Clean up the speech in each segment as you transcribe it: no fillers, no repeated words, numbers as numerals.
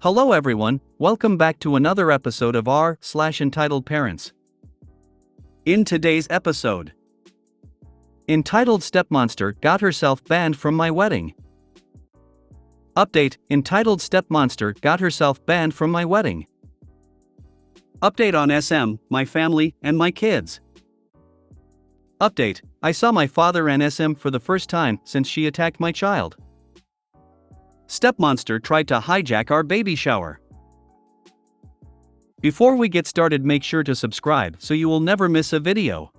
Hello everyone, welcome back to another episode of r/Entitled Parents. In today's episode, entitled Stepmonster got herself banned from my wedding. Update, entitled Stepmonster got herself banned from my wedding. Update on SM, my family, and my kids. Update, I saw my father and SM for the first time since she attacked my child. Stepmonster tried to hijack our baby shower. Before we get started, make sure to subscribe so you will never miss a video.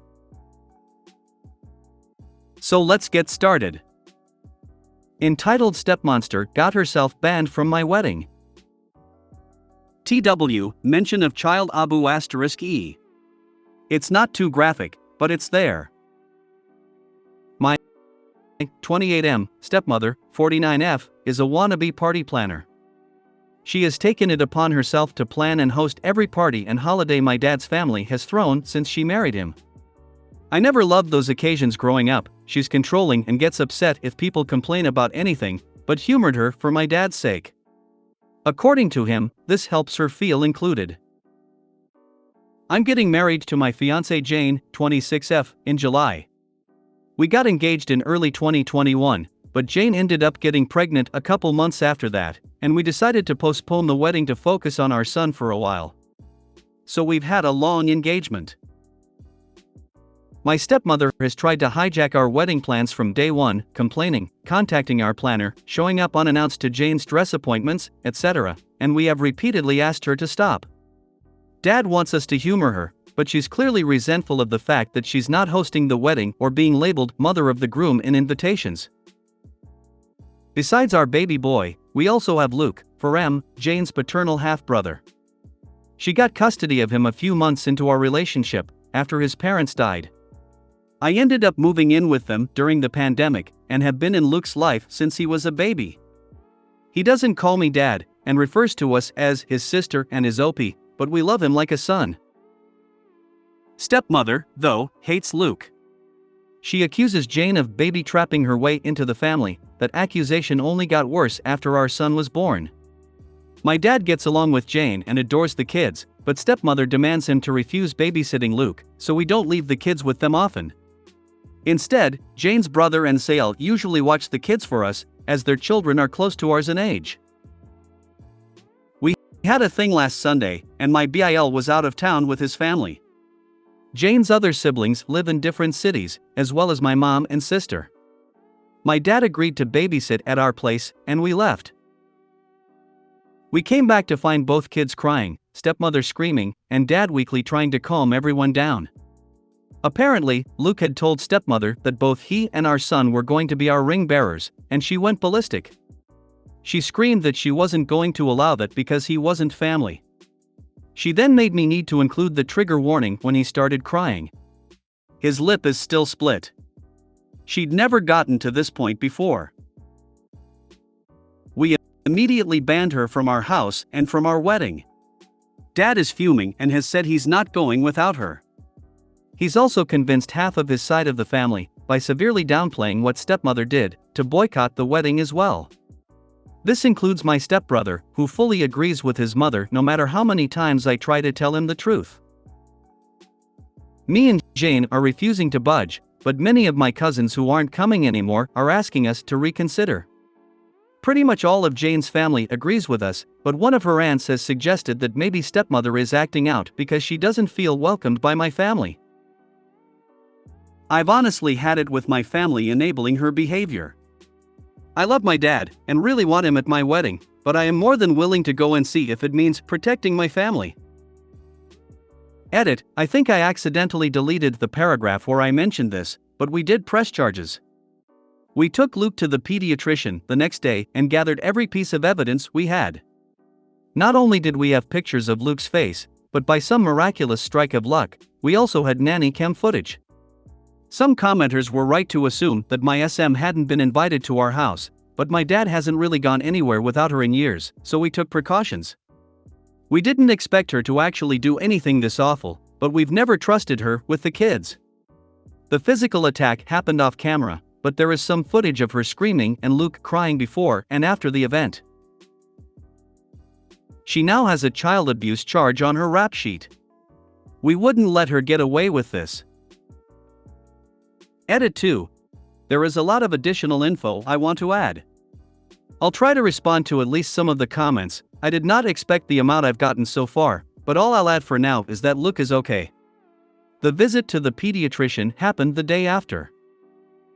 So let's get started. Entitled Stepmonster got herself banned from my wedding. TW, mention of child Abu *E. It's not too graphic, but it's there. 28M, stepmother, 49F, is a wannabe party planner. She has taken it upon herself to plan and host every party and holiday my dad's family has thrown since she married him. I never loved those occasions growing up. She's controlling and gets upset if people complain about anything, but humored her for my dad's sake. According to him, this helps her feel included. I'm getting married to my fiancée Jane, 26F, in July. We got engaged in early 2021, but Jane ended up getting pregnant a couple months after that, and we decided to postpone the wedding to focus on our son for a while. So we've had a long engagement. My stepmother has tried to hijack our wedding plans from day one, complaining, contacting our planner, showing up unannounced to Jane's dress appointments, etc., and we have repeatedly asked her to stop. Dad wants us to humor her, but she's clearly resentful of the fact that she's not hosting the wedding or being labeled mother of the groom in invitations. Besides our baby boy, we also have Luke, 4M, Jane's paternal half-brother. She got custody of him a few months into our relationship, after his parents died. I ended up moving in with them during the pandemic, and have been in Luke's life since he was a baby. He doesn't call me dad, and refers to us as his sister and his OP, but we love him like a son. Stepmother, though, hates Luke. She accuses Jane of baby-trapping her way into the family. That accusation only got worse after our son was born. My dad gets along with Jane and adores the kids, but stepmother demands him to refuse babysitting Luke, so we don't leave the kids with them often. Instead, Jane's brother and Sale usually watch the kids for us, as their children are close to ours in age. We had a thing last Sunday, and my BIL was out of town with his family. Jane's other siblings live in different cities, as well as my mom and sister. My dad agreed to babysit at our place, and we left. We came back to find both kids crying, stepmother screaming, and dad weakly trying to calm everyone down. Apparently, Luke had told stepmother that both he and our son were going to be our ring bearers, and she went ballistic. She screamed that she wasn't going to allow that because he wasn't family. She then made me need to include the trigger warning when he started crying. His lip is still split. She'd never gotten to this point before. We immediately banned her from our house and from our wedding. Dad is fuming and has said he's not going without her. He's also convinced half of his side of the family, by severely downplaying what stepmother did, to boycott the wedding as well. This includes my stepbrother, who fully agrees with his mother no matter how many times I try to tell him the truth. Me and Jane are refusing to budge, but many of my cousins who aren't coming anymore are asking us to reconsider. Pretty much all of Jane's family agrees with us, but one of her aunts has suggested that maybe stepmother is acting out because she doesn't feel welcomed by my family. I've honestly had it with my family enabling her behavior. I love my dad, and really want him at my wedding, but I am more than willing to go and see if it means protecting my family. Edit, I think I accidentally deleted the paragraph where I mentioned this, but we did press charges. We took Luke to the pediatrician the next day and gathered every piece of evidence we had. Not only did we have pictures of Luke's face, but by some miraculous strike of luck, we also had nanny cam footage. Some commenters were right to assume that my SM hadn't been invited to our house, but my dad hasn't really gone anywhere without her in years, so we took precautions. We didn't expect her to actually do anything this awful, but we've never trusted her with the kids. The physical attack happened off camera, but there is some footage of her screaming and Luke crying before and after the event. She now has a child abuse charge on her rap sheet. We wouldn't let her get away with this. Edit 2. There is a lot of additional info I want to add. I'll try to respond to at least some of the comments. I did not expect the amount I've gotten so far, but all I'll add for now is that Luke is okay. The visit to the pediatrician happened the day after.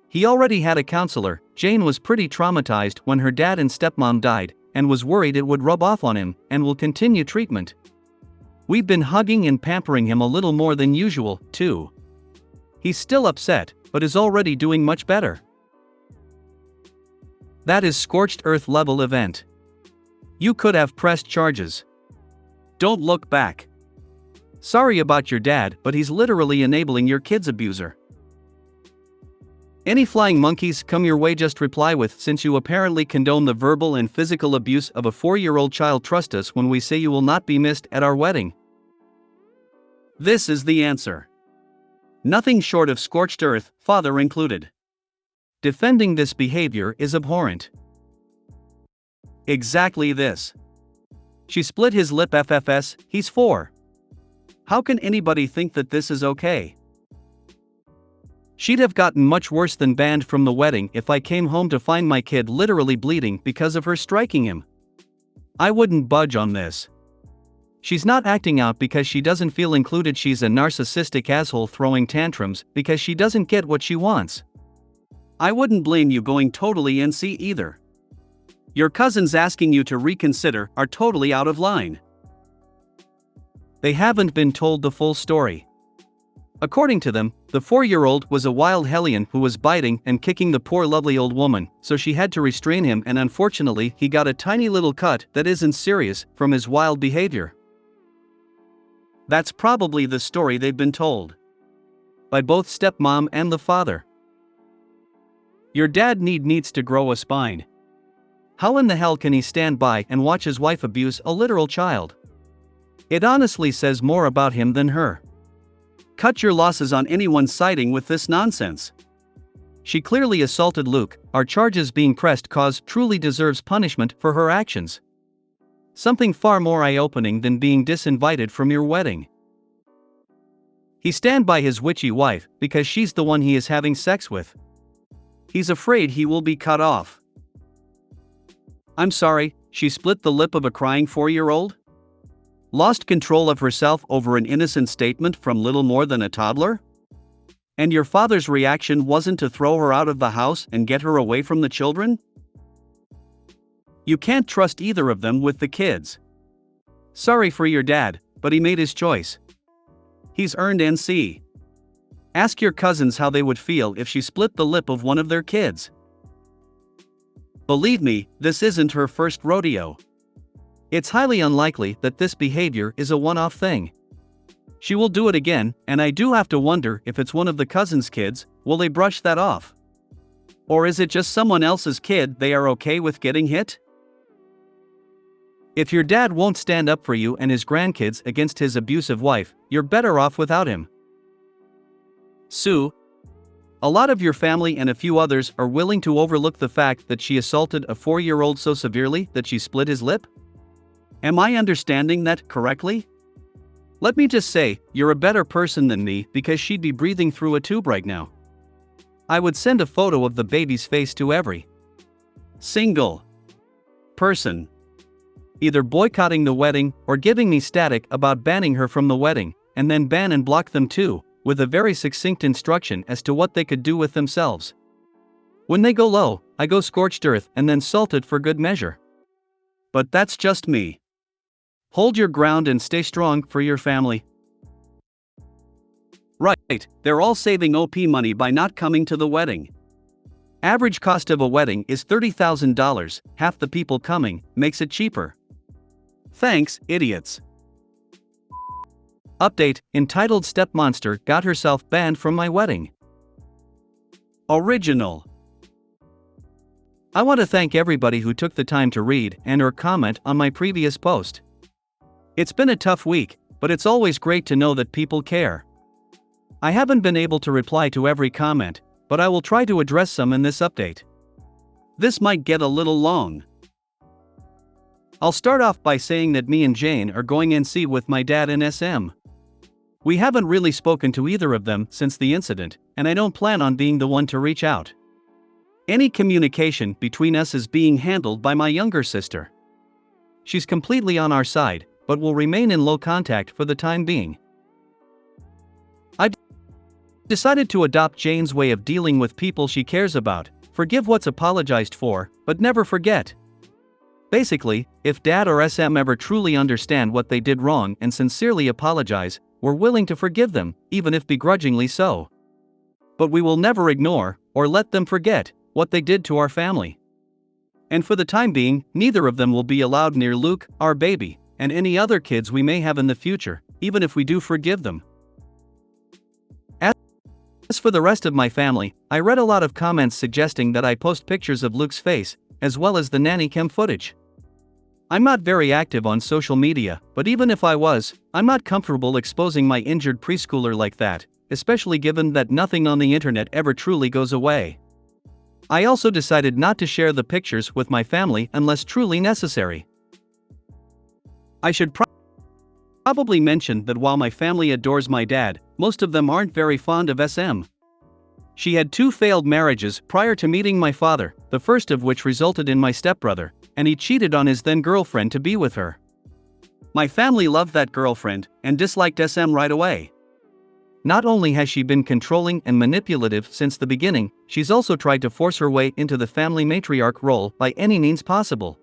He already had a counselor. Jane was pretty traumatized when her dad and stepmom died, and was worried it would rub off on him, and will continue treatment. We've been hugging and pampering him a little more than usual, too. He's still upset, but is already doing much better. That is scorched earth level event. You could have pressed charges. Don't look back. Sorry about your dad, but he's literally enabling your kid's abuser. Any flying monkeys come your way, just reply with, since you apparently condone the verbal and physical abuse of a 4-year-old child, trust us when we say you will not be missed at our wedding. This is the answer. Nothing short of scorched earth, father included. Defending this behavior is abhorrent. Exactly this. She split his lip, FFS, he's 4. How can anybody think that this is okay? She'd have gotten much worse than banned from the wedding if I came home to find my kid literally bleeding because of her striking him. I wouldn't budge on this. She's not acting out because she doesn't feel included, she's a narcissistic asshole throwing tantrums because she doesn't get what she wants. I wouldn't blame you going totally NC either. Your cousins asking you to reconsider are totally out of line. They haven't been told the full story. According to them, the 4-year-old was a wild hellion who was biting and kicking the poor lovely old woman, so she had to restrain him, and unfortunately he got a tiny little cut that isn't serious from his wild behavior. That's probably the story they've been told. By both stepmom and the father. Your dad needs to grow a spine. How in the hell can he stand by and watch his wife abuse a literal child? It honestly says more about him than her. Cut your losses on anyone siding with this nonsense. She clearly assaulted Luke. Our charges being pressed cause truly deserves punishment for her actions. Something far more eye-opening than being disinvited from your wedding. He stand by his witchy wife because she's the one he is having sex with. He's afraid he will be cut off. I'm sorry, she split the lip of a crying 4-year-old? Lost control of herself over an innocent statement from little more than a toddler? And your father's reaction wasn't to throw her out of the house and get her away from the children? You can't trust either of them with the kids. Sorry for your dad, but he made his choice. He's earned NC. Ask your cousins how they would feel if she split the lip of one of their kids. Believe me, this isn't her first rodeo. It's highly unlikely that this behavior is a one-off thing. She will do it again, and I do have to wonder if it's one of the cousins' kids. Will they brush that off? Or is it just someone else's kid they are okay with getting hit? If your dad won't stand up for you and his grandkids against his abusive wife, you're better off without him. Sue. A lot of your family and a few others are willing to overlook the fact that she assaulted a 4-year-old so severely that she split his lip? Am I understanding that correctly? Let me just say, you're a better person than me because she'd be breathing through a tube right now. I would send a photo of the baby's face to every single person, either boycotting the wedding or giving me static about banning her from the wedding, and then ban and block them too, with a very succinct instruction as to what they could do with themselves. When they go low, I go scorched earth and then salted for good measure. But that's just me. Hold your ground and stay strong for your family. Right, they're all saving OP money by not coming to the wedding. Average cost of a wedding is $30,000, half the people coming makes it cheaper. Thanks, idiots. Update, entitled Stepmonster got herself banned from my wedding. Original. I want to thank everybody who took the time to read and/or comment on my previous post. It's been a tough week, but it's always great to know that people care. I haven't been able to reply to every comment, but I will try to address some in this update. This might get a little long. I'll start off by saying that me and Jane are going NC with my dad and SM. We haven't really spoken to either of them since the incident, and I don't plan on being the one to reach out. Any communication between us is being handled by my younger sister. She's completely on our side, but will remain in low contact for the time being. I've decided to adopt Jane's way of dealing with people she cares about, forgive what's apologized for, but never forget. Basically, if Dad or SM ever truly understand what they did wrong and sincerely apologize, we're willing to forgive them, even if begrudgingly so. But we will never ignore, or let them forget, what they did to our family. And for the time being, neither of them will be allowed near Luke, our baby, and any other kids we may have in the future, even if we do forgive them. As for the rest of my family, I read a lot of comments suggesting that I post pictures of Luke's face, as well as the nanny cam footage. I'm not very active on social media, but even if I was, I'm not comfortable exposing my injured preschooler like that, especially given that nothing on the internet ever truly goes away. I also decided not to share the pictures with my family unless truly necessary. I should probably mention that while my family adores my dad, most of them aren't very fond of SM. She had 2 failed marriages prior to meeting my father, the first of which resulted in my stepbrother, and he cheated on his then-girlfriend to be with her. My family loved that girlfriend, and disliked SM right away. Not only has she been controlling and manipulative since the beginning, she's also tried to force her way into the family matriarch role by any means possible.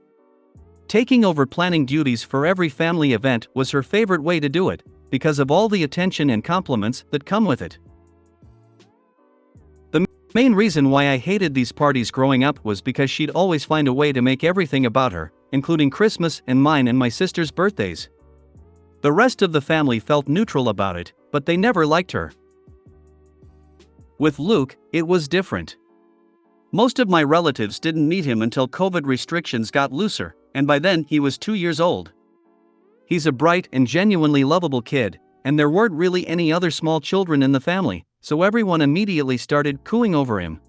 Taking over planning duties for every family event was her favorite way to do it, because of all the attention and compliments that come with it. The main reason why I hated these parties growing up was because she'd always find a way to make everything about her, including Christmas and mine and my sister's birthdays. The rest of the family felt neutral about it, but they never liked her. With Luke, it was different. Most of my relatives didn't meet him until COVID restrictions got looser, and by then he was 2 years old. He's a bright and genuinely lovable kid, and there weren't really any other small children in the family, so everyone immediately started cooing over him.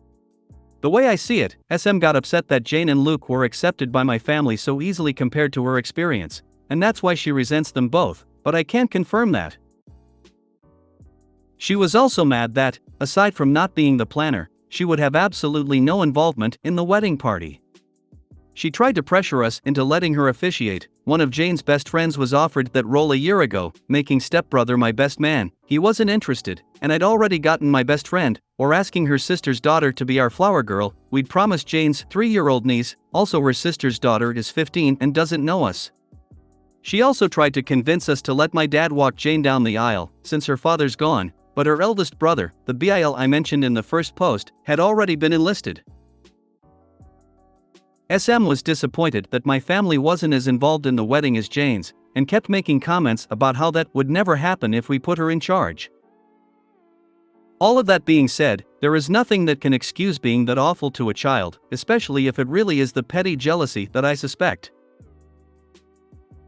The way I see it, SM got upset that Jane and Luke were accepted by my family so easily compared to her experience, and that's why she resents them both, but I can't confirm that. She was also mad that, aside from not being the planner, she would have absolutely no involvement in the wedding party. She tried to pressure us into letting her officiate. One of Jane's best friends was offered that role a year ago, making stepbrother my best man. He wasn't interested, and I'd already gotten my best friend, or asking her sister's daughter to be our flower girl. We'd promised Jane's 3-year-old niece, also her sister's daughter is 15 and doesn't know us. She also tried to convince us to let my dad walk Jane down the aisle, since her father's gone, but her eldest brother, the BIL I mentioned in the first post, had already been enlisted. SM was disappointed that my family wasn't as involved in the wedding as Jane's, and kept making comments about how that would never happen if we put her in charge. All of that being said, there is nothing that can excuse being that awful to a child, especially if it really is the petty jealousy that I suspect.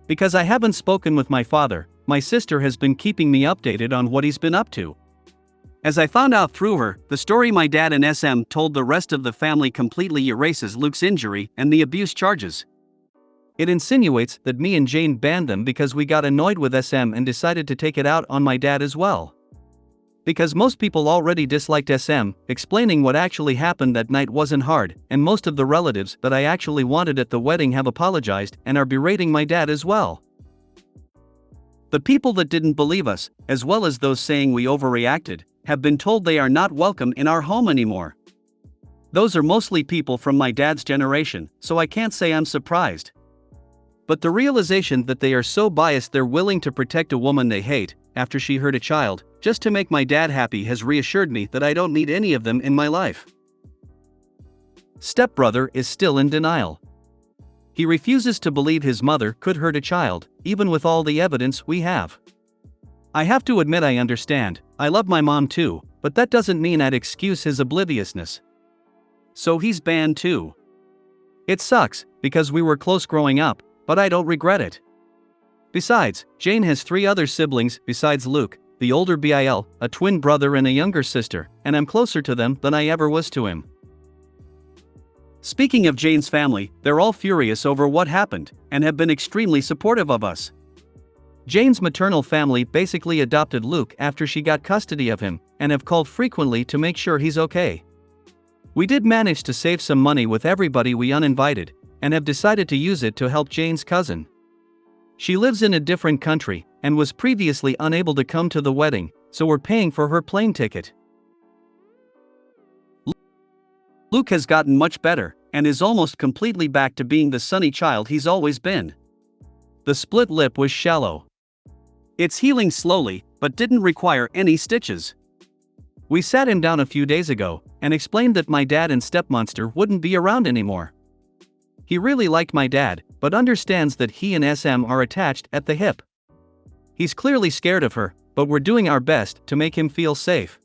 Because I haven't spoken with my father, my sister has been keeping me updated on what he's been up to. As I found out through her, the story my dad and SM told the rest of the family completely erases Luke's injury and the abuse charges. It insinuates that me and Jane banned them because we got annoyed with SM and decided to take it out on my dad as well. Because most people already disliked SM, explaining what actually happened that night wasn't hard, and most of the relatives that I actually wanted at the wedding have apologized and are berating my dad as well. The people that didn't believe us, as well as those saying we overreacted, have been told they are not welcome in our home anymore. Those are mostly people from my dad's generation, so I can't say I'm surprised. But the realization that they are so biased they're willing to protect a woman they hate, after she hurt a child, just to make my dad happy has reassured me that I don't need any of them in my life. Stepbrother is still in denial. He refuses to believe his mother could hurt a child, even with all the evidence we have. I have to admit I understand, I love my mom too, but that doesn't mean I'd excuse his obliviousness. So he's banned too. It sucks, because we were close growing up, but I don't regret it. Besides, Jane has 3 other siblings besides Luke, the older BIL, a twin brother and a younger sister, and I'm closer to them than I ever was to him. Speaking of Jane's family, they're all furious over what happened, and have been extremely supportive of us. Jane's maternal family basically adopted Luke after she got custody of him, and have called frequently to make sure he's okay. We did manage to save some money with everybody we uninvited, and have decided to use it to help Jane's cousin. She lives in a different country, and was previously unable to come to the wedding, so we're paying for her plane ticket. Luke has gotten much better, and is almost completely back to being the sunny child he's always been. The split lip was shallow. It's healing slowly, but didn't require any stitches. We sat him down a few days ago, and explained that my dad and stepmonster wouldn't be around anymore. He really liked my dad, but understands that he and SM are attached at the hip. He's clearly scared of her, but we're doing our best to make him feel safe.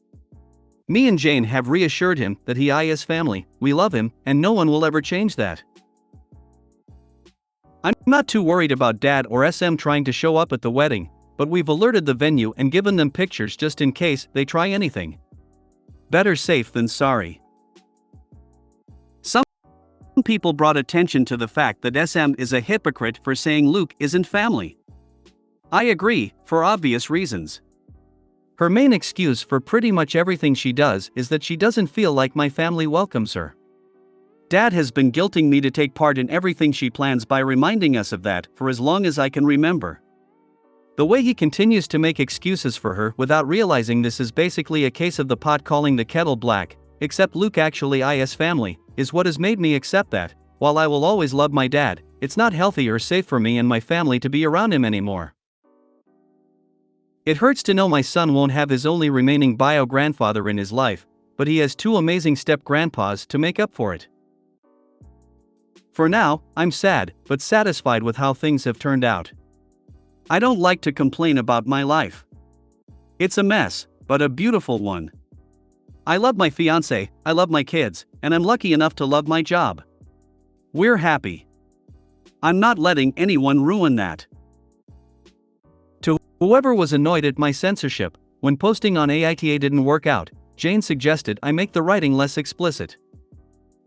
Me and Jane have reassured him that he is family, we love him, and no one will ever change that. I'm not too worried about Dad or SM trying to show up at the wedding, but we've alerted the venue and given them pictures just in case they try anything. Better safe than sorry. Some people brought attention to the fact that SM is a hypocrite for saying Luke isn't family. I agree, for obvious reasons. Her main excuse for pretty much everything she does is that she doesn't feel like my family welcomes her. Dad has been guilting me to take part in everything she plans by reminding us of that for as long as I can remember. The way he continues to make excuses for her without realizing this is basically a case of the pot calling the kettle black, except Luke actually is family, is what has made me accept that, while I will always love my dad, it's not healthy or safe for me and my family to be around him anymore. It hurts to know my son won't have his only remaining bio-grandfather in his life, but he has two amazing step-grandpas to make up for it. For now, I'm sad, but satisfied with how things have turned out. I don't like to complain about my life. It's a mess, but a beautiful one. I love my fiancé, I love my kids, and I'm lucky enough to love my job. We're happy. I'm not letting anyone ruin that. To whoever was annoyed at my censorship, when posting on AITA didn't work out, Jane suggested I make the writing less explicit.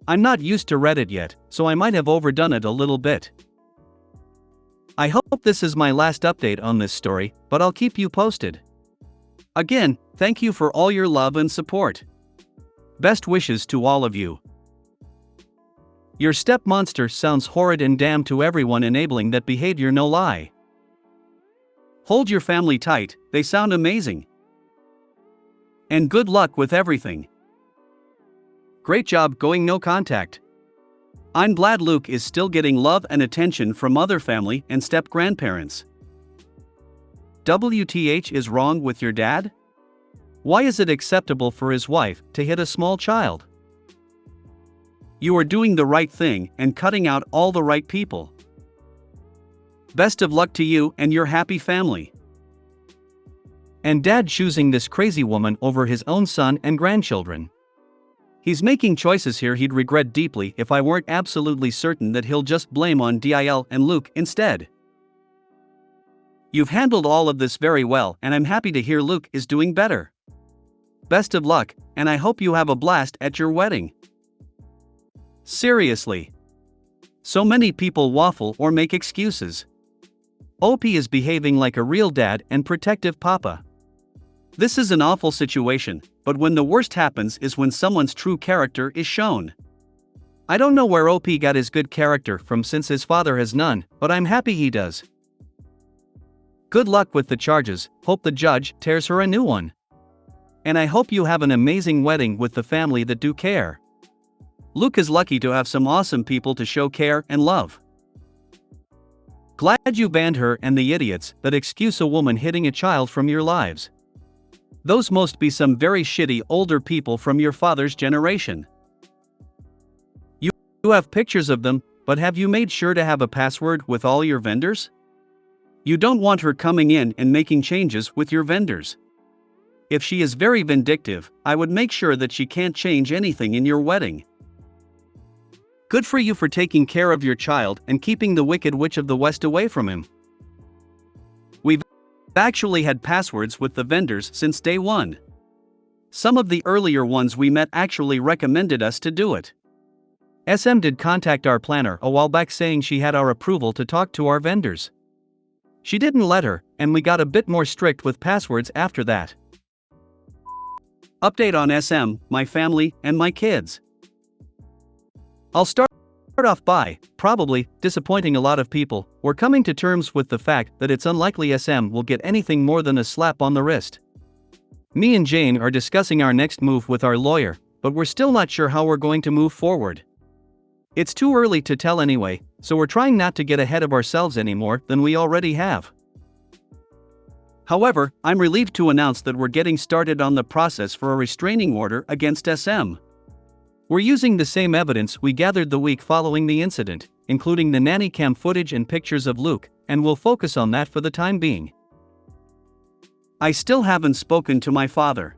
I'm not used to Reddit yet, so I might have overdone it a little bit. I hope this is my last update on this story, but I'll keep you posted. Again, thank you for all your love and support. Best wishes to all of you. Your stepmonster sounds horrid and damn to everyone enabling that behavior, no lie. Hold your family tight, they sound amazing. And good luck with everything. Great job going no contact. I'm glad Luke is still getting love and attention from other family and step-grandparents. WTH is wrong with your dad? Why is it acceptable for his wife to hit a small child? You are doing the right thing and cutting out all the right people. Best of luck to you and your happy family. And Dad choosing this crazy woman over his own son and grandchildren. He's making choices here he'd regret deeply if I weren't absolutely certain that he'll just blame on DIL and Luke instead. You've handled all of this very well, and I'm happy to hear Luke is doing better. Best of luck, and I hope you have a blast at your wedding. Seriously. So many people waffle or make excuses. OP is behaving like a real dad and protective papa. This is an awful situation, but when the worst happens is when someone's true character is shown. I don't know where OP got his good character from since his father has none, but I'm happy he does. Good luck with the charges, hope the judge tears her a new one. And I hope you have an amazing wedding with the family that do care. Luke is lucky to have some awesome people to show care and love. Glad you banned her and the idiots that excuse a woman hitting a child from your lives. Those must be some very shitty older people from your father's generation. You have pictures of them, but have you made sure to have a password with all your vendors? You don't want her coming in and making changes with your vendors. If she is very vindictive, I would make sure that she can't change anything in your wedding. Good for you for taking care of your child and keeping the Wicked Witch of the West away from him. We've actually had passwords with the vendors since day one. Some of the earlier ones we met actually recommended us to do it. SM did contact our planner a while back saying she had our approval to talk to our vendors. She didn't let her, and we got a bit more strict with passwords after that. Update on SM, my family, and my kids. I'll start off by, probably, disappointing a lot of people. We're coming to terms with the fact that it's unlikely SM will get anything more than a slap on the wrist. Me and Jane are discussing our next move with our lawyer, but we're still not sure how we're going to move forward. It's too early to tell anyway, so we're trying not to get ahead of ourselves any more than we already have. However, I'm relieved to announce that we're getting started on the process for a restraining order against SM. We're using the same evidence we gathered the week following the incident, including the nanny cam footage and pictures of Luke, and we'll focus on that for the time being. I still haven't spoken to my father.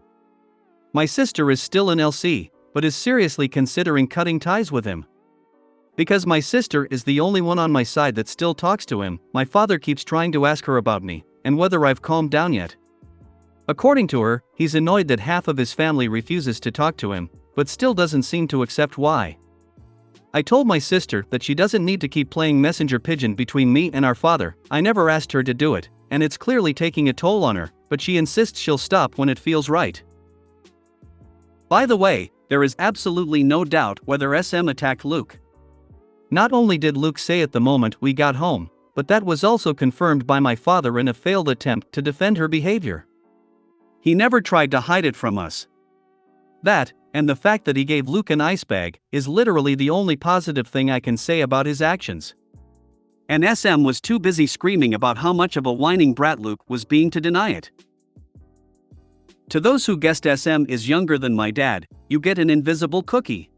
My sister is still in LC, but is seriously considering cutting ties with him. Because my sister is the only one on my side that still talks to him, my father keeps trying to ask her about me, and whether I've calmed down yet. According to her, he's annoyed that half of his family refuses to talk to him, but still doesn't seem to accept why. I told my sister that she doesn't need to keep playing messenger pigeon between me and our father. I never asked her to do it, and it's clearly taking a toll on her, but she insists she'll stop when it feels right. By the way, there is absolutely no doubt whether SM attacked Luke. Not only did Luke say it the moment we got home, but that was also confirmed by my father in a failed attempt to defend her behavior. He never tried to hide it from us. That, and the fact that he gave Luke an ice bag, is literally the only positive thing I can say about his actions. And SM was too busy screaming about how much of a whining brat Luke was being to deny it. To those who guessed SM is younger than my dad, you get an invisible cookie.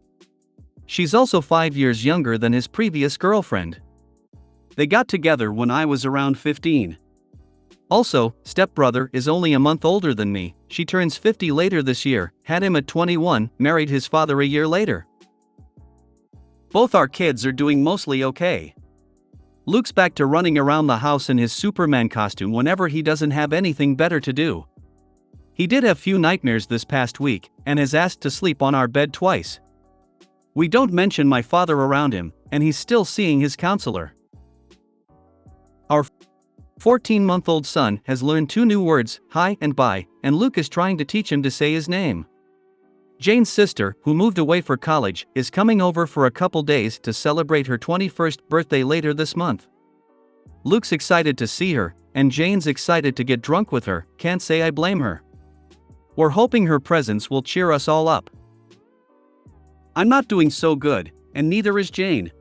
She's also 5 years younger than his previous girlfriend. They got together when I was around 15. Also, stepbrother is only a month older than me. She turns 50 later this year, had him at 21, married his father a year later. Both our kids are doing mostly okay. Luke's back to running around the house in his Superman costume whenever he doesn't have anything better to do. He did have few nightmares this past week, and has asked to sleep on our bed twice. We don't mention my father around him, and he's still seeing his counselor. Our 14-month-old son has learned 2 new words, hi and bye, and Luke is trying to teach him to say his name. Jane's sister, who moved away for college, is coming over for a couple days to celebrate her 21st birthday later this month. Luke's excited to see her, and Jane's excited to get drunk with her. Can't say I blame her. We're hoping her presence will cheer us all up. I'm not doing so good, and neither is Jane.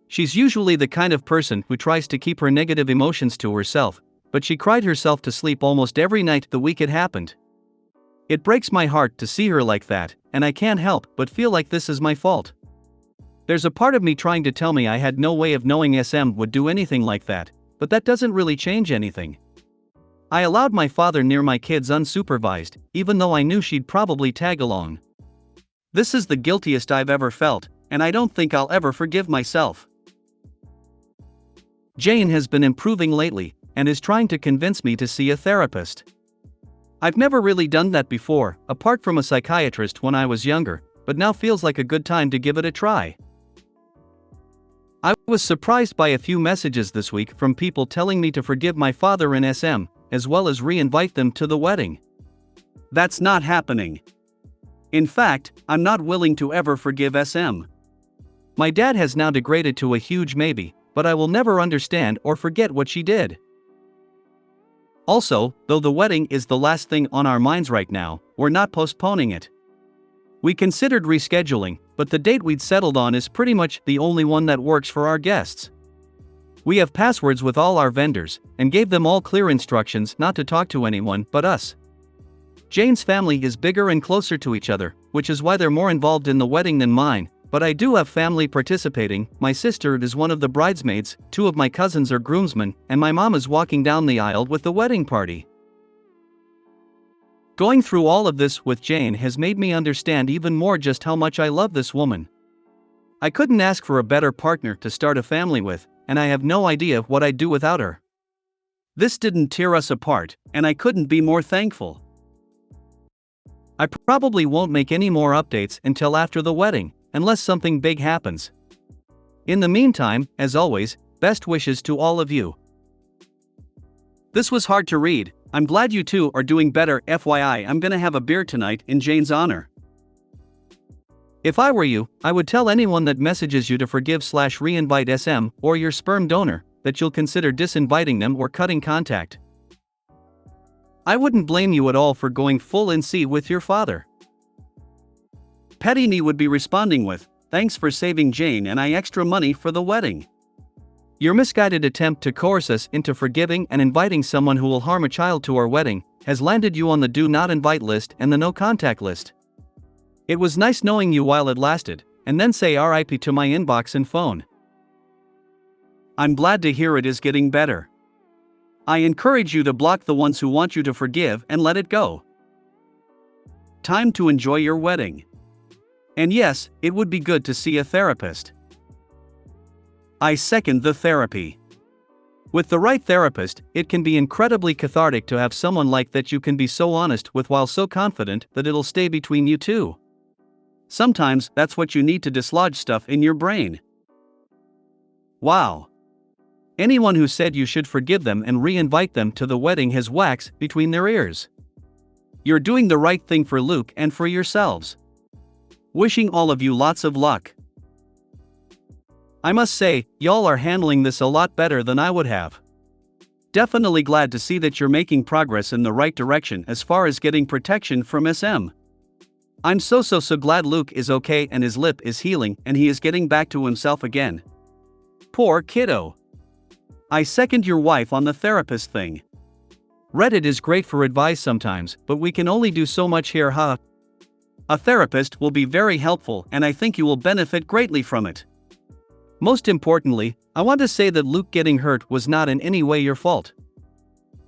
She's usually the kind of person who tries to keep her negative emotions to herself, but she cried herself to sleep almost every night the week it happened. It breaks my heart to see her like that, and I can't help but feel like this is my fault. There's a part of me trying to tell me I had no way of knowing SM would do anything like that, but that doesn't really change anything. I allowed my father near my kids unsupervised, even though I knew she'd probably tag along. This is the guiltiest I've ever felt, and I don't think I'll ever forgive myself. Jane has been improving lately, and is trying to convince me to see a therapist. I've never really done that before, apart from a psychiatrist when I was younger, but now feels like a good time to give it a try. I was surprised by a few messages this week from people telling me to forgive my father and SM, as well as re-invite them to the wedding. That's not happening. In fact, I'm not willing to ever forgive SM. My dad has now degraded to a huge maybe, but I will never understand or forget what she did. Also, though the wedding is the last thing on our minds right now, we're not postponing it. We considered rescheduling, but the date we'd settled on is pretty much the only one that works for our guests. We have passwords with all our vendors, and gave them all clear instructions not to talk to anyone but us. Jane's family is bigger and closer to each other, which is why they're more involved in the wedding than mine, but I do have family participating. My sister is one of the bridesmaids, 2 of my cousins are groomsmen, and my mom is walking down the aisle with the wedding party. Going through all of this with Jane has made me understand even more just how much I love this woman. I couldn't ask for a better partner to start a family with, and I have no idea what I'd do without her. This didn't tear us apart, and I couldn't be more thankful. I probably won't make any more updates until after the wedding, unless something big happens. In the meantime, as always, best wishes to all of you. This was hard to read. I'm glad you two are doing better. FYI, I'm gonna have a beer tonight in Jane's honor. If I were you, I would tell anyone that messages you to forgive/reinvite SM or your sperm donor that you'll consider disinviting them or cutting contact. I wouldn't blame you at all for going full NC with your father. Petty Me would be responding with, "Thanks for saving Jane and I extra money for the wedding." Your misguided attempt to coerce us into forgiving and inviting someone who will harm a child to our wedding has landed you on the do not invite list and the no contact list. It was nice knowing you while it lasted, and then say RIP to my inbox and phone. I'm glad to hear it is getting better. I encourage you to block the ones who want you to forgive and let it go. Time to enjoy your wedding. And yes, it would be good to see a therapist. I second the therapy. With the right therapist, it can be incredibly cathartic to have someone like that you can be so honest with while so confident that it'll stay between you two. Sometimes that's what you need to dislodge stuff in your brain. Wow. Anyone who said you should forgive them and re-invite them to the wedding has wax between their ears. You're doing the right thing for Luke and for yourselves. Wishing all of you lots of luck. I must say, y'all are handling this a lot better than I would have. Definitely glad to see that you're making progress in the right direction as far as getting protection from SM. I'm so glad Luke is okay and his lip is healing and he is getting back to himself again. Poor kiddo. I second your wife on the therapist thing. Reddit is great for advice sometimes, but we can only do so much here, huh? A therapist will be very helpful and I think you will benefit greatly from it. Most importantly, I want to say that Luke getting hurt was not in any way your fault.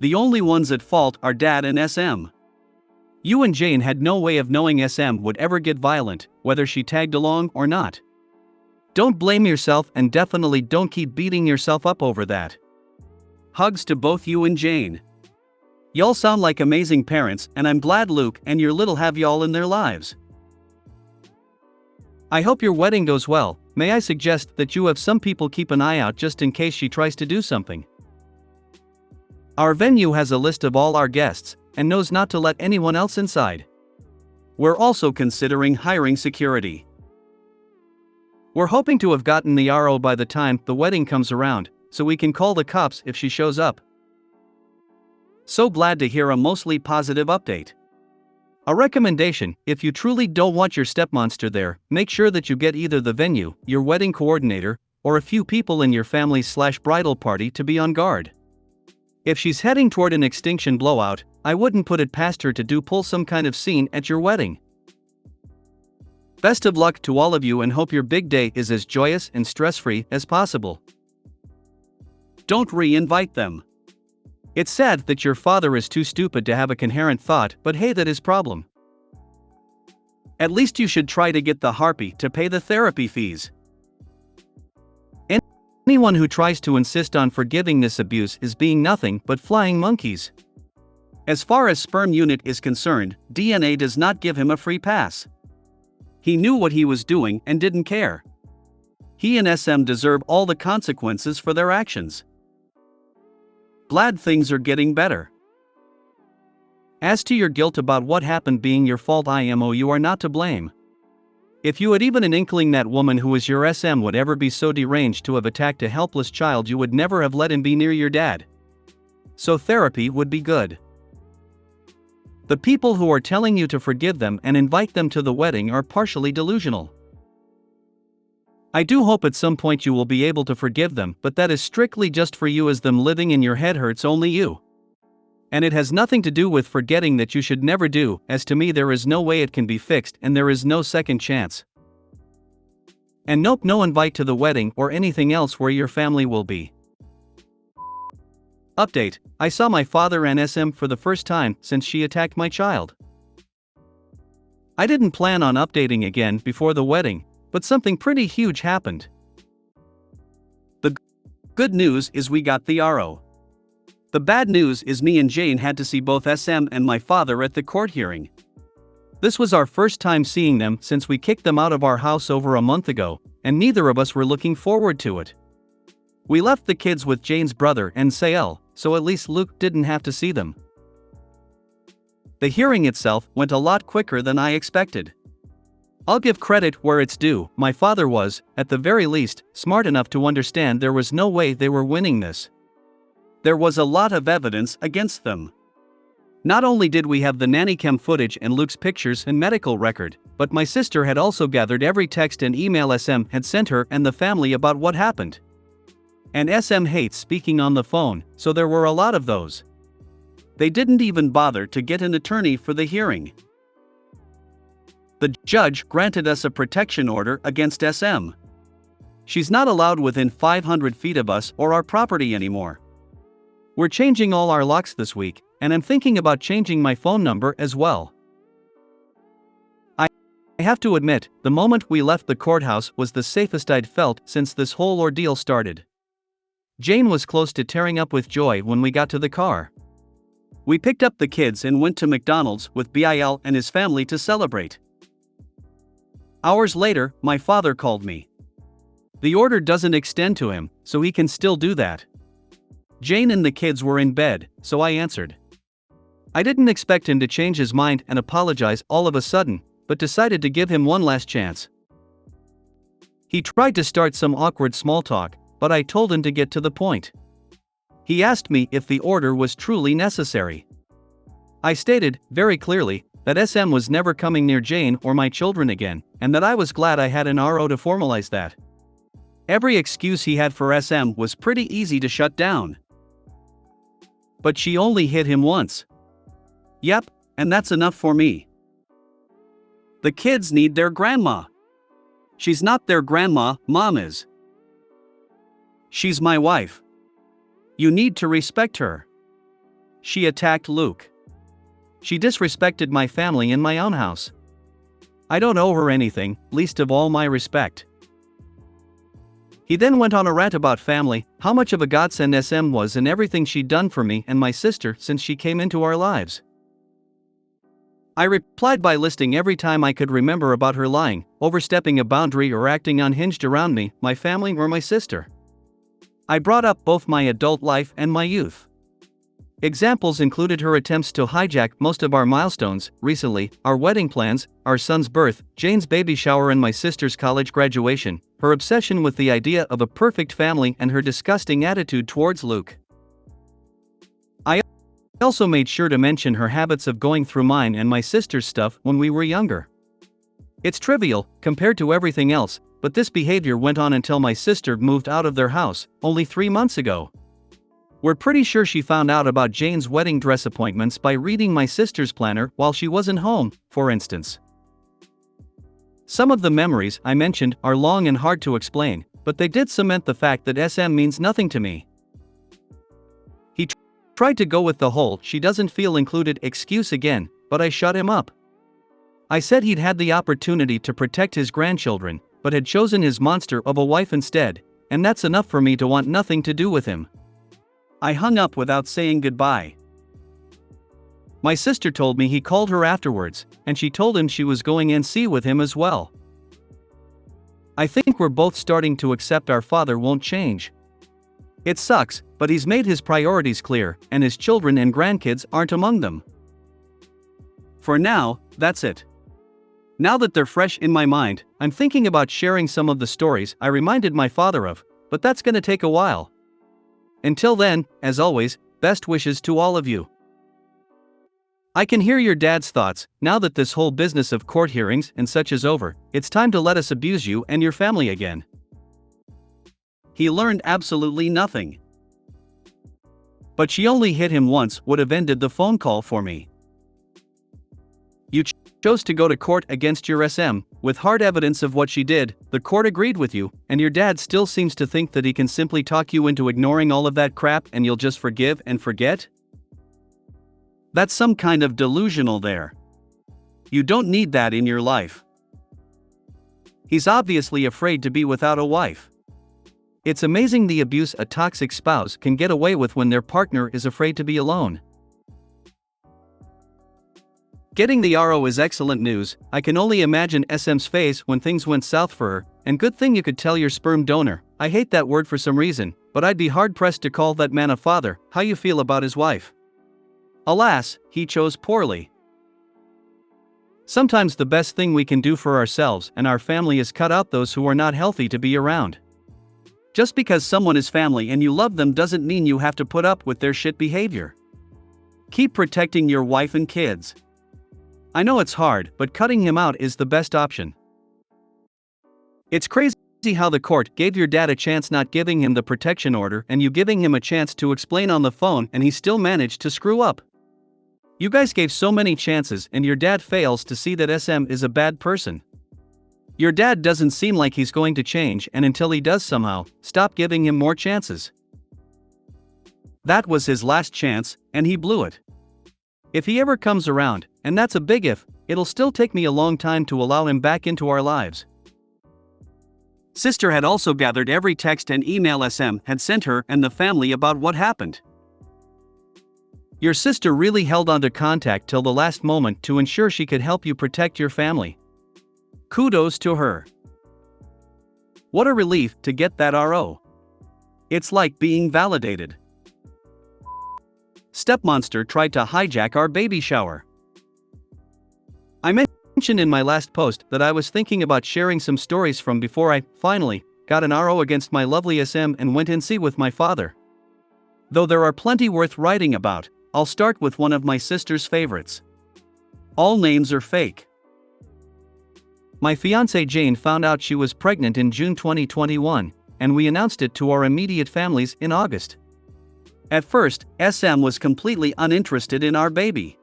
The only ones at fault are Dad and SM. You and Jane had no way of knowing SM would ever get violent, whether she tagged along or not. Don't blame yourself and definitely don't keep beating yourself up over that. Hugs to both you and Jane. Y'all sound like amazing parents and I'm glad Luke and your little have y'all in their lives. I hope your wedding goes well. May I suggest that you have some people keep an eye out just in case she tries to do something. Our venue has a list of all our guests and knows not to let anyone else inside. We're also considering hiring security. We're hoping to have gotten the RO by the time the wedding comes around, so we can call the cops if she shows up. So glad to hear a mostly positive update. A recommendation: if you truly don't want your stepmonster there, make sure that you get either the venue, your wedding coordinator, or a few people in your family/bridal party to be on guard. If she's heading toward an extinction blowout, I wouldn't put it past her to pull some kind of scene at your wedding. Best of luck to all of you and hope your big day is as joyous and stress-free as possible. Don't re-invite them. It's sad that your father is too stupid to have a coherent thought, but hey, that is problem. At least you should try to get the harpy to pay the therapy fees. Anyone who tries to insist on forgiving this abuse is being nothing but flying monkeys. As far as sperm unit is concerned, DNA does not give him a free pass. He knew what he was doing and didn't care. He and SM deserve all the consequences for their actions. Glad things are getting better. As to your guilt about what happened being your fault, you are not to blame. If you had even an inkling that woman who was your SM would ever be so deranged to have attacked a helpless child, you would never have let him be near your dad. So therapy would be good. The people who are telling you to forgive them and invite them to the wedding are partially delusional. I do hope at some point you will be able to forgive them, but that is strictly just for you, as them living in your head hurts only you. And it has nothing to do with forgetting that you should never do, as to me there is no way it can be fixed and there is no second chance. And nope, no invite to the wedding or anything else where your family will be. Update: I saw my father and SM for the first time since she attacked my child. I didn't plan on updating again before the wedding, but something pretty huge happened. The good news is we got the RO. The bad news is me and Jane had to see both SM and my father at the court hearing. This was our first time seeing them since we kicked them out of our house over a month ago, and neither of us were looking forward to it. We left the kids with Jane's brother and Sael, so at least Luke didn't have to see them. The hearing itself went a lot quicker than I expected. I'll give credit where it's due, my father was, at the very least, smart enough to understand there was no way they were winning this. There was a lot of evidence against them. Not only did we have the nanny cam footage and Luke's pictures and medical record, but my sister had also gathered every text and email SM had sent her and the family about what happened. And SM hates speaking on the phone, so there were a lot of those. They didn't even bother to get an attorney for the hearing. The judge granted us a protection order against SM. She's not allowed within 500 feet of us or our property anymore. We're changing all our locks this week, and I'm thinking about changing my phone number as well. I have to admit, the moment we left the courthouse was the safest I'd felt since this whole ordeal started. Jane was close to tearing up with joy when we got to the car. We picked up the kids and went to McDonald's with Bill and his family to celebrate. Hours later, my father called me. The order doesn't extend to him, so he can still do that. Jane and the kids were in bed, so I answered. I didn't expect him to change his mind and apologize all of a sudden, but decided to give him one last chance. He tried to start some awkward small talk, but I told him to get to the point. He asked me if the order was truly necessary. I stated, very clearly, that SM was never coming near Jane or my children again, and that I was glad I had an RO to formalize that. Every excuse he had for SM was pretty easy to shut down. But she only hit him once. Yep, and that's enough for me. The kids need their grandma. She's not their grandma, Mom is. She's my wife. You need to respect her. She attacked Luke. She disrespected my family in my own house. I don't owe her anything, least of all my respect. He then went on a rant about family, how much of a godsend SM was and everything she'd done for me and my sister since she came into our lives. I replied by listing every time I could remember about her lying, overstepping a boundary or acting unhinged around me, my family or my sister. I brought up both my adult life and my youth. Examples included her attempts to hijack most of our milestones, recently, our wedding plans, our son's birth, Jane's baby shower and my sister's college graduation, her obsession with the idea of a perfect family and her disgusting attitude towards Luke. I also made sure to mention her habits of going through mine and my sister's stuff when we were younger. It's trivial, compared to everything else, but this behavior went on until my sister moved out of their house, only 3 months ago. We're pretty sure she found out about Jane's wedding dress appointments by reading my sister's planner while she wasn't home, for instance. Some of the memories I mentioned are long and hard to explain, but they did cement the fact that SM means nothing to me. He tried to go with the whole "she doesn't feel included" excuse again, but I shut him up. I said he'd had the opportunity to protect his grandchildren, but had chosen his monster of a wife instead, and that's enough for me to want nothing to do with him. I hung up without saying goodbye. My sister told me he called her afterwards, and she told him she was going NC with him as well. I think we're both starting to accept our father won't change. It sucks, but he's made his priorities clear, and his children and grandkids aren't among them. For now, that's it. Now that they're fresh in my mind, I'm thinking about sharing some of the stories I reminded my father of, but that's gonna take a while. Until then, as always, best wishes to all of you. I can hear your dad's thoughts. Now that this whole business of court hearings and such is over, it's time to let us abuse you and your family again. He learned absolutely nothing. But she only hit him once would have ended the phone call for me. You chose to go to court against your SM, with hard evidence of what she did. The court agreed with you, and your dad still seems to think that he can simply talk you into ignoring all of that crap and you'll just forgive and forget? That's some kind of delusional there. You don't need that in your life. He's obviously afraid to be without a wife. It's amazing the abuse a toxic spouse can get away with when their partner is afraid to be alone. Getting the RO is excellent news. I can only imagine SM's face when things went south for her, and good thing you could tell your sperm donor. I hate that word for some reason, but I'd be hard-pressed to call that man a father. How you feel about his wife? Alas, he chose poorly. Sometimes the best thing we can do for ourselves and our family is cut out those who are not healthy to be around. Just because someone is family and you love them doesn't mean you have to put up with their shit behavior. Keep protecting your wife and kids. I know it's hard, but cutting him out is the best option. It's crazy how the court gave your dad a chance not giving him the protection order and you giving him a chance to explain on the phone and he still managed to screw up. You guys gave so many chances and your dad fails to see that SM is a bad person. Your dad doesn't seem like he's going to change, and until he does somehow, stop giving him more chances. That was his last chance, and he blew it. If he ever comes around, and that's a big if, it'll still take me a long time to allow him back into our lives. Sister had also gathered every text and email SM had sent her and the family about what happened. Your sister really held on to contact till the last moment to ensure she could help you protect your family. Kudos to her. What a relief to get that RO. It's like being validated. Stepmonster tried to hijack our baby shower. I mentioned in my last post that I was thinking about sharing some stories from before I, finally, got an RO against my lovely SM and went in see with my father. Though there are plenty worth writing about, I'll start with one of my sister's favorites. All names are fake. My fiancée Jane found out she was pregnant in June 2021, and we announced it to our immediate families in August. At first, SM was completely uninterested in our baby.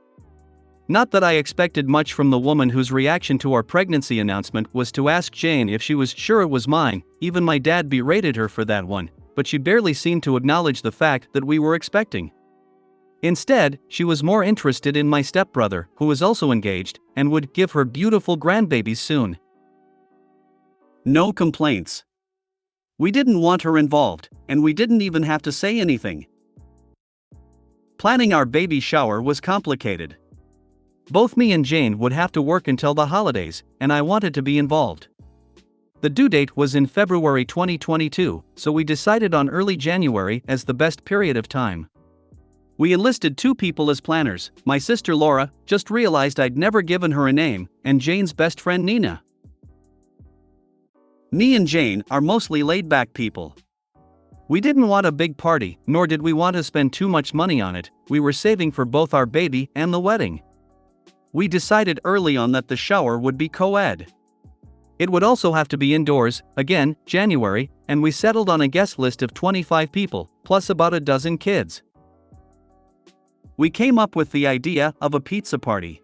Not that I expected much from the woman whose reaction to our pregnancy announcement was to ask Jane if she was sure it was mine. Even my dad berated her for that one, but she barely seemed to acknowledge the fact that we were expecting. Instead, she was more interested in my stepbrother, who was also engaged, and would give her beautiful grandbabies soon. No complaints. We didn't want her involved, and we didn't even have to say anything. Planning our baby shower was complicated. Both me and Jane would have to work until the holidays, and I wanted to be involved. The due date was in February 2022, so we decided on early January as the best period of time. We enlisted 2 people as planners. My sister Laura, just realized I'd never given her a name, and Jane's best friend Nina. Me and Jane are mostly laid-back people. We didn't want a big party, nor did we want to spend too much money on it. We were saving for both our baby and the wedding. We decided early on that the shower would be co-ed. It would also have to be indoors, again, January, and we settled on a guest list of 25 people, plus about a dozen kids. We came up with the idea of a pizza party.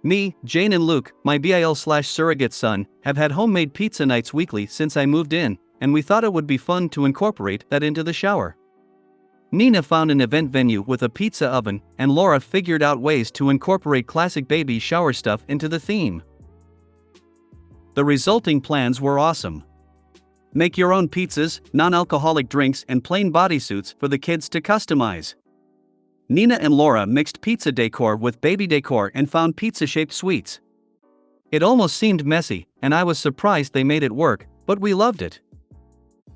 Me, Jane and Luke, my BIL/surrogate son, have had homemade pizza nights weekly since I moved in, and we thought it would be fun to incorporate that into the shower. Nina found an event venue with a pizza oven, and Laura figured out ways to incorporate classic baby shower stuff into the theme. The resulting plans were awesome. Make your own pizzas, non-alcoholic drinks, and plain bodysuits for the kids to customize. Nina and Laura mixed pizza decor with baby decor and found pizza-shaped sweets. It almost seemed messy, and I was surprised they made it work, but we loved it.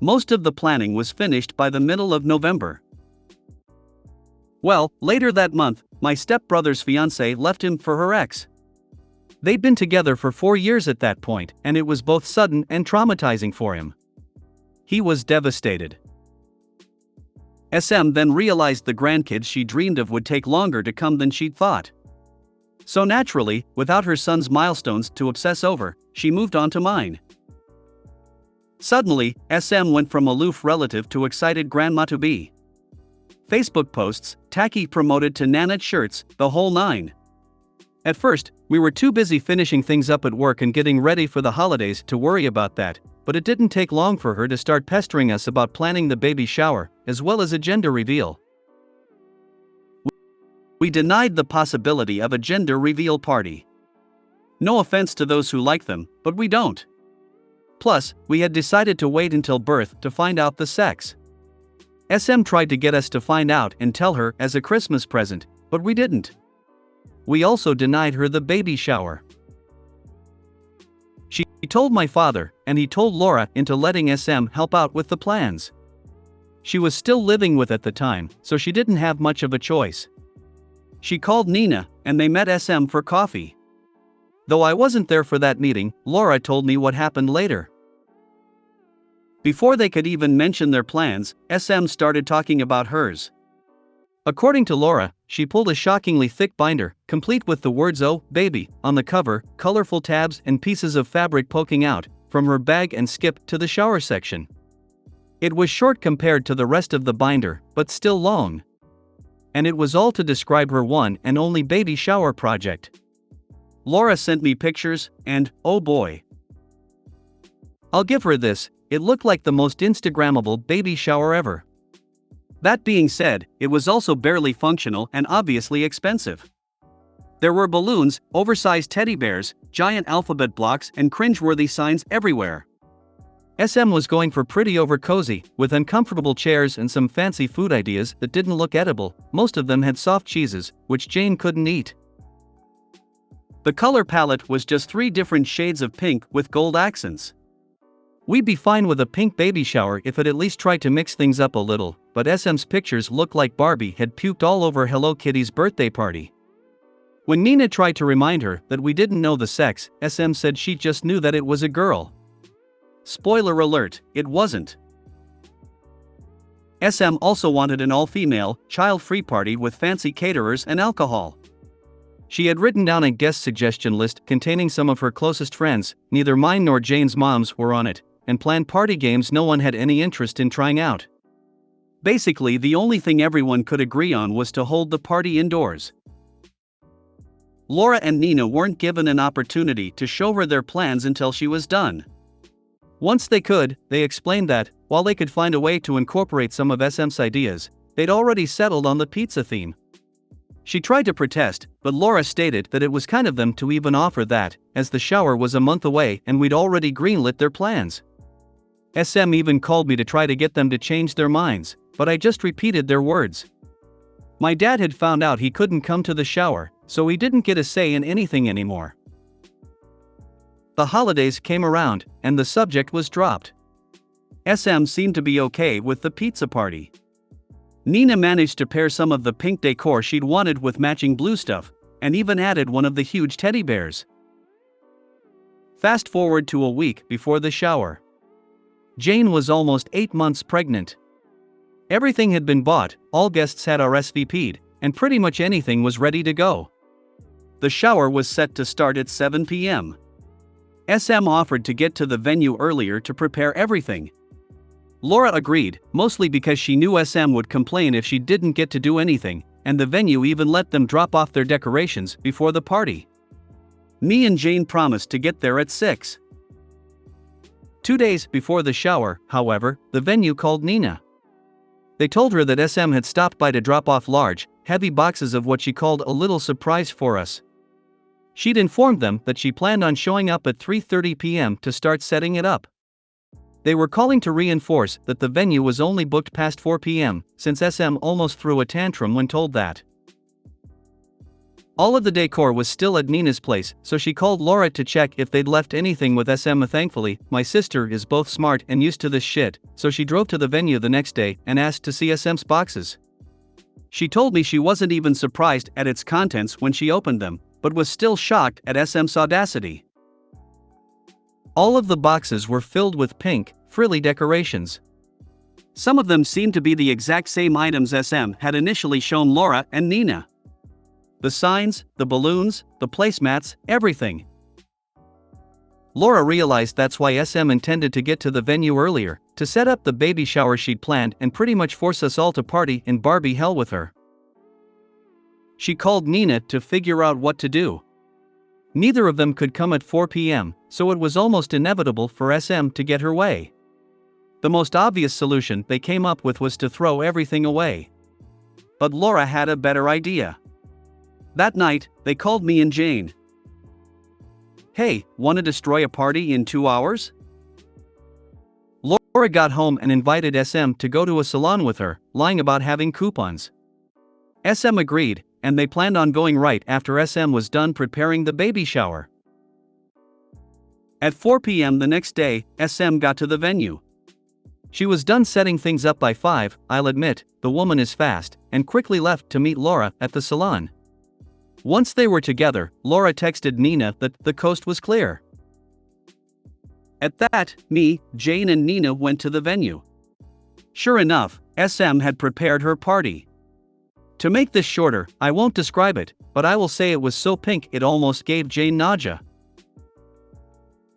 Most of the planning was finished by the middle of November. Well, later that month, my stepbrother's fiancée left him for her ex. They'd been together for 4 years at that point, and it was both sudden and traumatizing for him. He was devastated. SM then realized the grandkids she dreamed of would take longer to come than she'd thought. So naturally, without her son's milestones to obsess over, she moved on to mine. Suddenly, SM went from aloof relative to excited grandma-to-be. Facebook posts, tacky promoted to nanette shirts, the whole nine. At first, we were too busy finishing things up at work and getting ready for the holidays to worry about that, but it didn't take long for her to start pestering us about planning the baby shower, as well as a gender reveal. We denied the possibility of a gender reveal party. No offense to those who like them, but we don't. Plus, we had decided to wait until birth to find out the sex. SM tried to get us to find out and tell her as a Christmas present, but we didn't. We also denied her the baby shower. She told my father, and he told Laura into letting SM help out with the plans. She was still living with at the time, so she didn't have much of a choice. She called Nina, and they met SM for coffee. Though I wasn't there for that meeting, Laura told me what happened later. Before they could even mention their plans, SM started talking about hers. According to Laura, she pulled a shockingly thick binder, complete with the words "Oh, baby" on the cover, colorful tabs and pieces of fabric poking out, from her bag and skipped to the shower section. It was short compared to the rest of the binder, but still long. And it was all to describe her one and only baby shower project. Laura sent me pictures, and, oh boy. I'll give her this, it looked like the most Instagrammable baby shower ever. That being said, it was also barely functional and obviously expensive. There were balloons, oversized teddy bears, giant alphabet blocks, and cringeworthy signs everywhere. SM was going for pretty over cozy, with uncomfortable chairs and some fancy food ideas that didn't look edible. Most of them had soft cheeses, which Jane couldn't eat. The color palette was just 3 different shades of pink with gold accents. We'd be fine with a pink baby shower if it at least tried to mix things up a little, but SM's pictures looked like Barbie had puked all over Hello Kitty's birthday party. When Nina tried to remind her that we didn't know the sex, SM said she just knew that it was a girl. Spoiler alert, it wasn't. SM also wanted an all-female, child-free party with fancy caterers and alcohol. She had written down a guest suggestion list containing some of her closest friends, neither mine nor Jane's moms were on it, and planned party games no one had any interest in trying out. Basically, the only thing everyone could agree on was to hold the party indoors. Laura and Nina weren't given an opportunity to show her their plans until she was done. Once they could, they explained that, while they could find a way to incorporate some of SM's ideas, they'd already settled on the pizza theme. She tried to protest, but Laura stated that it was kind of them to even offer that, as the shower was a month away and we'd already greenlit their plans. SM even called me to try to get them to change their minds, but I just repeated their words. My dad had found out he couldn't come to the shower, so he didn't get a say in anything anymore. The holidays came around, and the subject was dropped. SM seemed to be okay with the pizza party. Nina managed to pair some of the pink decor she'd wanted with matching blue stuff, and even added one of the huge teddy bears. Fast forward to a week before the shower. Jane was almost 8 months pregnant. Everything had been bought, all guests had RSVP'd, and pretty much anything was ready to go. The shower was set to start at 7 p.m. SM offered to get to the venue earlier to prepare everything. Laura agreed, mostly because she knew SM would complain if she didn't get to do anything, and the venue even let them drop off their decorations before the party. Me and Jane promised to get there at 6. 2 days before the shower, however, the venue called Nina. They told her that SM had stopped by to drop off large, heavy boxes of what she called a little surprise for us. She'd informed them that she planned on showing up at 3:30 p.m. to start setting it up. They were calling to reinforce that the venue was only booked past 4 p.m., since SM almost threw a tantrum when told that. All of the decor was still at Nina's place, so she called Laura to check if they'd left anything with SM. Thankfully, my sister is both smart and used to this shit, so she drove to the venue the next day and asked to see SM's boxes. She told me she wasn't even surprised at its contents when she opened them, but was still shocked at SM's audacity. All of the boxes were filled with pink, frilly decorations. Some of them seemed to be the exact same items SM had initially shown Laura and Nina. The signs, the balloons, the placemats, everything. Laura realized that's why SM intended to get to the venue earlier, to set up the baby shower she'd planned and pretty much force us all to party in Barbie hell with her. She called Nina to figure out what to do. Neither of them could come at 4 p.m., so it was almost inevitable for SM to get her way. The most obvious solution they came up with was to throw everything away. But Laura had a better idea. That night, they called me and Jane. "Hey, wanna destroy a party in 2 hours?" Laura got home and invited SM to go to a salon with her, lying about having coupons. SM agreed, and they planned on going right after SM was done preparing the baby shower. At 4 p.m. the next day, SM got to the venue. She was done setting things up by 5, I'll admit, the woman is fast, and quickly left to meet Laura at the salon. Once they were together, Laura texted Nina that the coast was clear. At that, me, Jane and Nina went to the venue. Sure enough, SM had prepared her party. To make this shorter, I won't describe it, but I will say it was so pink it almost gave Jane nausea.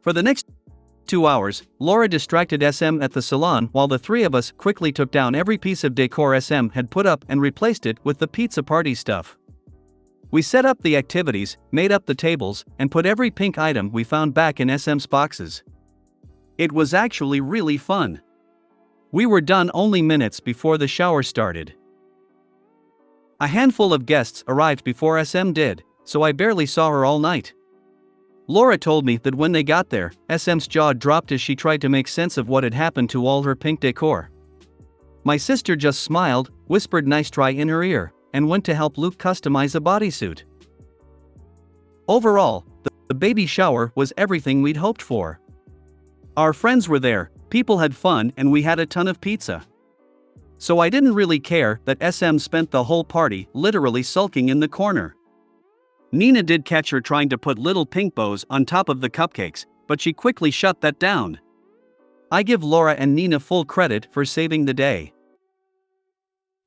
For the next 2 hours, Laura distracted SM at the salon while the three of us quickly took down every piece of decor SM had put up and replaced it with the pizza party stuff. We set up the activities, made up the tables, and put every pink item we found back in SM's boxes. It was actually really fun. We were done only minutes before the shower started. A handful of guests arrived before SM did, so I barely saw her all night. Laura told me that when they got there, SM's jaw dropped as she tried to make sense of what had happened to all her pink decor. My sister just smiled, whispered "nice try" in her ear, and went to help Luke customize a bodysuit. Overall, the baby shower was everything we'd hoped for. Our friends were there, people had fun, and we had a ton of pizza. So I didn't really care that SM spent the whole party literally sulking in the corner. Nina did catch her trying to put little pink bows on top of the cupcakes, but she quickly shut that down. I give Laura and Nina full credit for saving the day.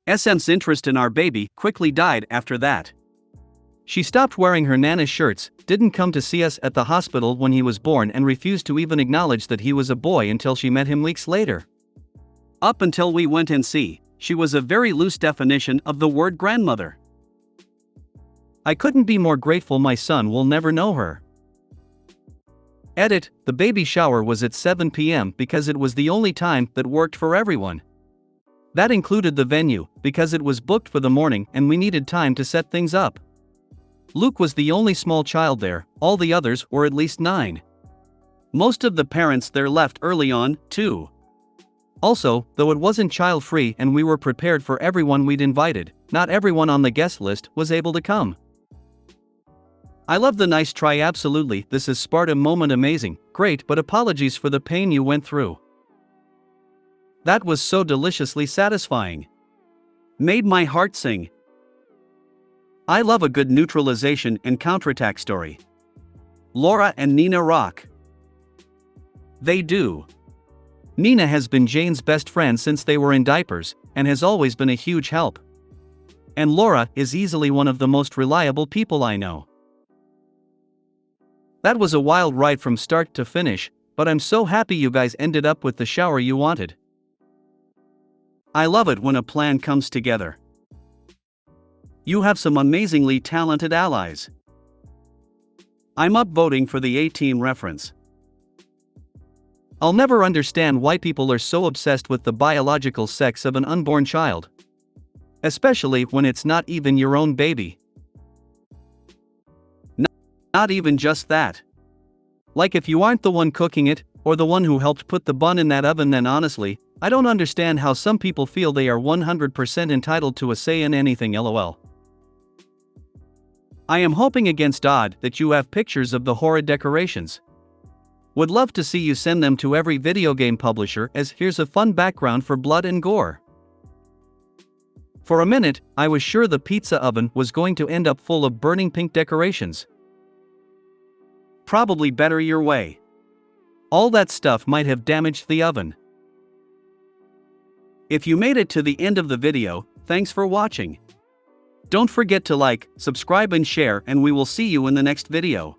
SM's interest in our baby quickly died after that. She stopped wearing her Nana's shirts, didn't come to see us at the hospital when he was born, and refused to even acknowledge that he was a boy until she met him weeks later. Up until we went and see, she was a very loose definition of the word grandmother. I couldn't be more grateful my son will never know her. Edit, the baby shower was at 7 p.m. because it was the only time that worked for everyone. That included the venue, because it was booked for the morning and we needed time to set things up. Luke was the only small child there, all the others were at least 9. Most of the parents there left early on, too. Also, though it wasn't child-free and we were prepared for everyone we'd invited, not everyone on the guest list was able to come. I love the nice try absolutely, this is Sparta moment amazing, great, but apologies for the pain you went through. That was so deliciously satisfying. Made my heart sing. I love a good neutralization and counterattack story. Laura and Nina rock. They do. Nina has been Jane's best friend since they were in diapers, and has always been a huge help. And Laura is easily one of the most reliable people I know. That was a wild ride from start to finish, but I'm so happy you guys ended up with the shower you wanted. I love it when a plan comes together. You have some amazingly talented allies. I'm upvoting for the A-Team reference. I'll never understand why people are so obsessed with the biological sex of an unborn child. Especially when it's not even your own baby. Not even just that. Like if you aren't the one cooking it, or the one who helped put the bun in that oven, then honestly, I don't understand how some people feel they are 100% entitled to a say in anything, lol. I am hoping against odd that you have pictures of the horrid decorations. Would love to see you send them to every video game publisher, as here's a fun background for blood and gore. For a minute, I was sure the pizza oven was going to end up full of burning pink decorations. Probably better your way. All that stuff might have damaged the oven. If you made it to the end of the video, thanks for watching. Don't forget to like, subscribe and share, and we will see you in the next video.